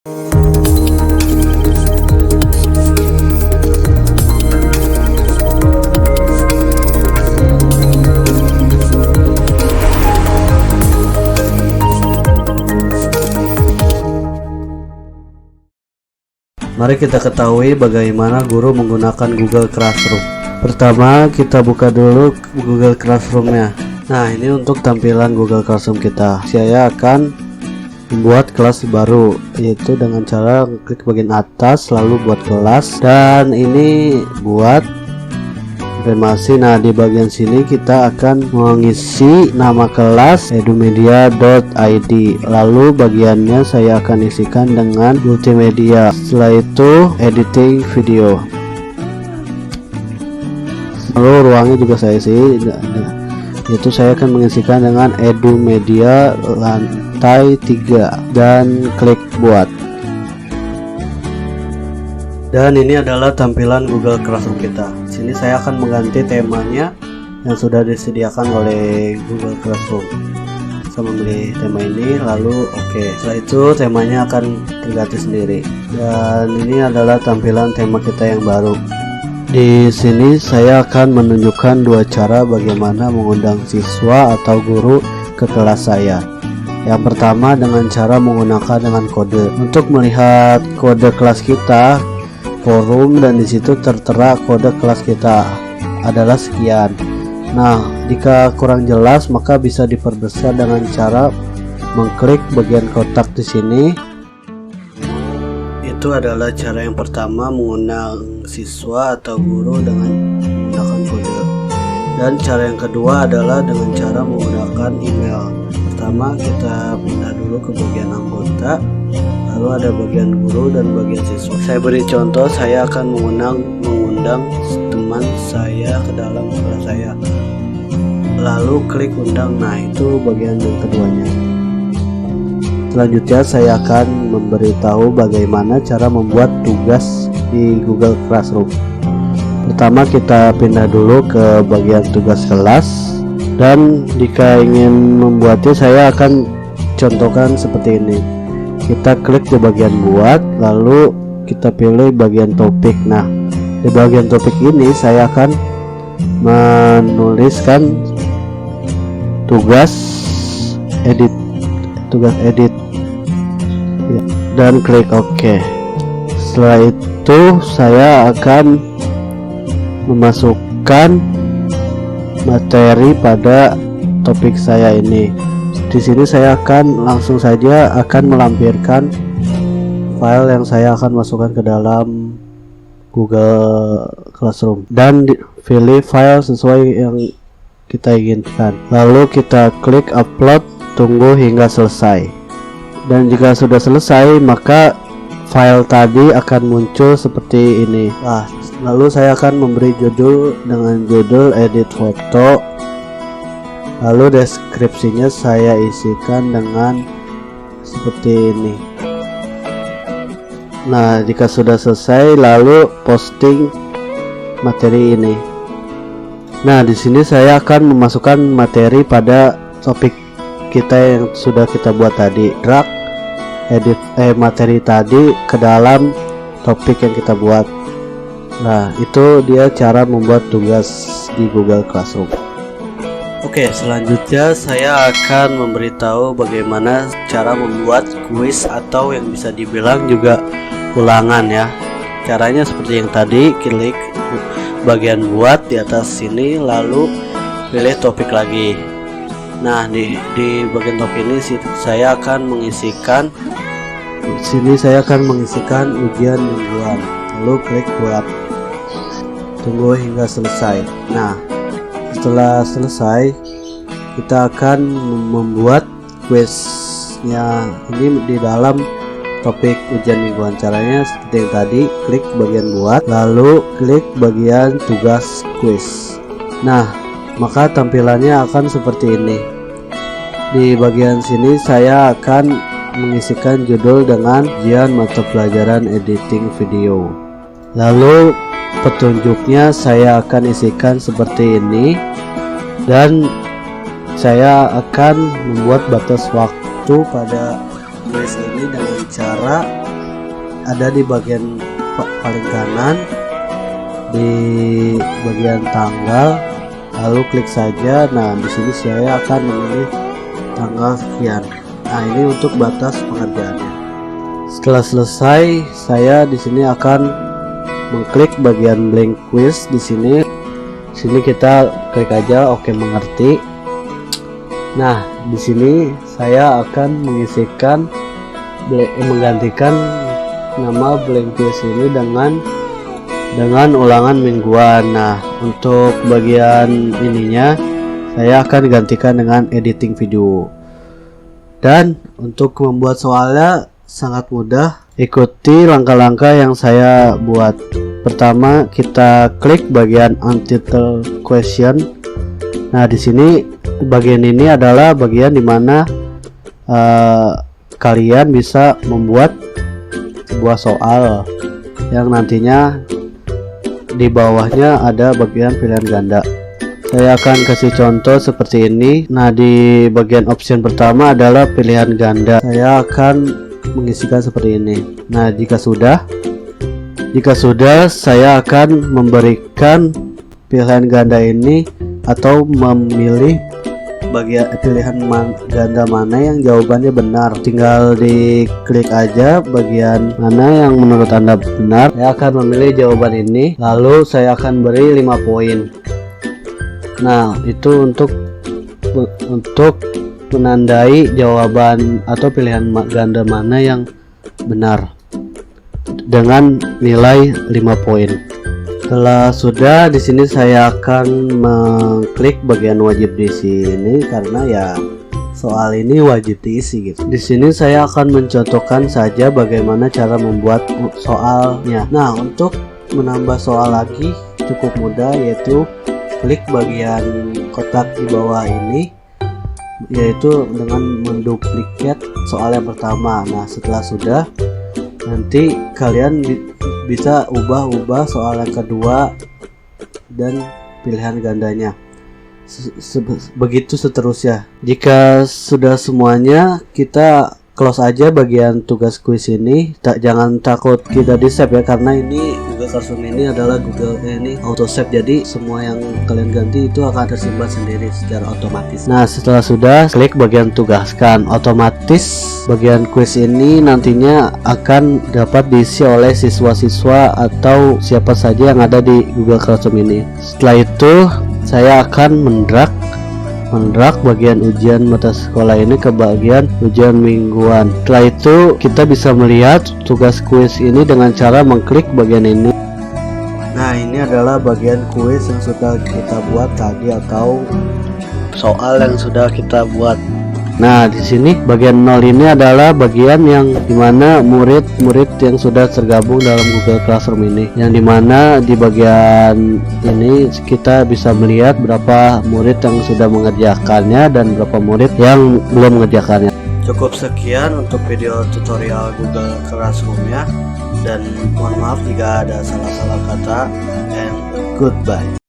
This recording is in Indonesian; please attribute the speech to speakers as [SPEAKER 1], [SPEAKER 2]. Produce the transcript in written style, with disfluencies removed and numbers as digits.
[SPEAKER 1] Mari kita ketahui bagaimana guru menggunakan Google Classroom. Pertama, kita buka dulu Google Classroom-nya. Nah, ini untuk tampilan Google Classroom kita. Saya akan membuat kelas baru, yaitu dengan cara klik bagian atas lalu buat kelas, dan ini buat informasi. Nah, di bagian sini kita akan mengisi nama kelas edumedia.id, lalu bagiannya saya akan isikan dengan multimedia. Setelah itu editing video, lalu ruangnya juga saya isi, itu saya akan mengisikan dengan edumedia lantai 3 dan klik buat. Dan ini adalah tampilan Google Classroom kita. Sini saya akan mengganti temanya yang sudah disediakan oleh Google Classroom. Saya memilih tema ini, lalu oke. Setelah itu temanya akan terganti sendiri. Dan ini adalah tampilan tema kita yang baru. Di sini saya akan menunjukkan dua cara bagaimana mengundang siswa atau guru ke kelas saya. Yang pertama dengan cara menggunakan dengan kode. Untuk melihat kode kelas kita, forum, dan disitu tertera kode kelas kita adalah sekian. Nah, jika kurang jelas maka bisa diperbesar dengan cara mengklik bagian kotak di sini. Itu adalah cara yang pertama mengundang siswa atau guru dengan menggunakan kode. Dan cara yang kedua adalah dengan cara menggunakan email. Pertama kita pindah dulu ke bagian anggota, lalu ada bagian guru dan bagian siswa. Saya beri contoh, saya akan mengundang teman saya ke dalam kelas saya, lalu klik undang. Nah, itu bagian yang keduanya. Selanjutnya saya akan memberitahu bagaimana cara membuat tugas di Google Classroom. Pertama kita pindah dulu ke bagian tugas kelas, dan jika ingin membuatnya saya akan contohkan seperti ini. Kita klik di bagian buat, lalu kita pilih bagian topik. Nah, di bagian topik ini saya akan menuliskan tugas edit ya, dan klik OK. Setelah itu saya akan memasukkan materi pada topik saya ini. Di sini saya akan langsung saja akan melampirkan file yang saya akan masukkan ke dalam Google Classroom, dan pilih file sesuai yang kita inginkan. Lalu kita klik upload, tunggu hingga selesai. Dan jika sudah selesai maka file tadi akan muncul seperti ini. Nah, lalu saya akan memberi judul dengan judul edit foto. Lalu deskripsinya saya isikan dengan seperti ini. Nah, jika sudah selesai lalu posting materi ini. Nah, di sini saya akan memasukkan materi pada topik kita yang sudah kita buat tadi. Drag materi tadi ke dalam topik yang kita buat. Nah, itu dia cara membuat tugas di Google Classroom. Oke, selanjutnya saya akan memberitahu bagaimana cara membuat kuis atau yang bisa dibilang juga ulangan ya. Caranya seperti yang tadi, klik bagian buat di atas sini lalu pilih topik lagi. Nah, di bagian topik ini saya akan mengisikan ujian mingguan. Lalu klik buat. Tunggu hingga selesai. Nah, setelah selesai kita akan membuat kuisnya ini di dalam topik ujian mingguan. Caranya seperti yang tadi, klik bagian buat lalu klik bagian tugas kuis. Nah, maka tampilannya akan seperti ini. Di bagian sini saya akan mengisikan judul dengan ujian mata pelajaran editing video. Lalu petunjuknya saya akan isikan seperti ini, dan saya akan membuat batas waktu pada kuis ini dengan cara ada di bagian paling kanan di bagian tanggal, lalu klik saja. Nah, di sini saya akan memilih tanggal sekian. Nah, ini untuk batas pengerjaannya. Setelah selesai, saya di sini akan mengklik bagian blank quiz di sini. Sini kita klik aja oke mengerti. Nah, di sini saya akan menggantikan nama blank quiz ini dengan ulangan mingguan. Nah, untuk bagian ininya saya akan gantikan dengan editing video. Dan untuk membuat soalnya sangat mudah, ikuti langkah-langkah yang saya buat. Pertama, kita klik bagian untitled question. Nah, di sini bagian ini adalah bagian dimana kalian bisa membuat sebuah soal yang nantinya di bawahnya ada bagian pilihan ganda. Saya akan kasih contoh seperti ini. Nah, di bagian option pertama adalah pilihan ganda. Saya akan mengisikan seperti ini. Nah, jika sudah saya akan memberikan pilihan ganda ini atau memilih bagian pilihan ganda mana yang jawabannya benar. Tinggal diklik aja bagian mana yang menurut Anda benar. Saya akan memilih jawaban ini, lalu saya akan beri 5 poin. Nah, itu untuk menandai jawaban atau pilihan ganda mana yang benar dengan nilai 5 poin. Setelah sudah, di sini saya akan mengklik bagian wajib di sini karena ya soal ini wajib diisi gitu. Di sini saya akan mencontohkan saja bagaimana cara membuat soalnya. Nah, untuk menambah soal lagi cukup mudah, yaitu klik bagian kotak di bawah ini, yaitu dengan menduplikat soal yang pertama. Nah, setelah sudah, nanti kalian bisa ubah soal yang kedua dan pilihan gandanya, begitu seterusnya. Jika sudah semuanya, kita close aja bagian tugas kuis ini. Jangan takut kita di save ya, karena ini Google Classroom ini adalah ini auto save, jadi semua yang kalian ganti itu akan tersimpan sendiri secara otomatis. Nah, setelah sudah, klik bagian tugaskan. Otomatis bagian kuis ini nantinya akan dapat diisi oleh siswa-siswa atau siapa saja yang ada di Google Classroom ini. Setelah itu saya akan mendrag bagian ujian mata sekolah ini ke bagian ujian mingguan. Setelah itu kita bisa melihat tugas kuis ini dengan cara mengklik bagian ini. Nah, ini adalah bagian kuis yang sudah kita buat tadi atau soal yang sudah kita buat. Nah, di sini bagian 0 ini adalah bagian yang dimana murid-murid yang sudah tergabung dalam Google Classroom ini, yang dimana di bagian ini kita bisa melihat berapa murid yang sudah mengerjakannya dan berapa murid yang belum mengerjakannya. Cukup sekian untuk video tutorial Google Classroom-nya, dan mohon maaf jika ada salah-salah kata, and goodbye.